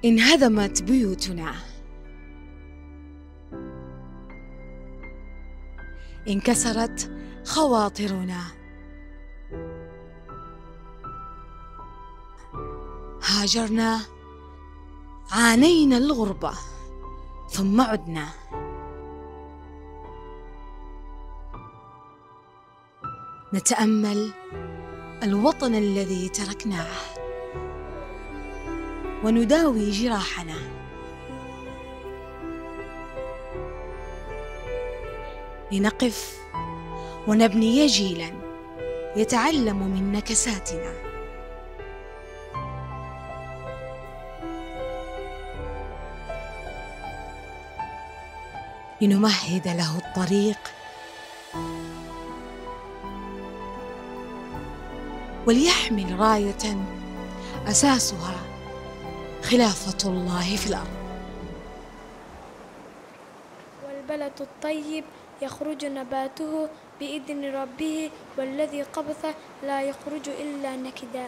انهدمت بيوتنا، انكسرت خواطرنا، هاجرنا، عانينا الغربة، ثم عدنا. نتأمل الوطن الذي تركناه ونداوي جراحنا. لنقف ونبني جيلاً يتعلم من نكساتنا. لنمهد له الطريق وليحمل راية أساسها خلافة الله في الأرض. والبلد الطيب يخرج نباته بإذن ربه، والذي قبث لا يخرج إلا نكدا.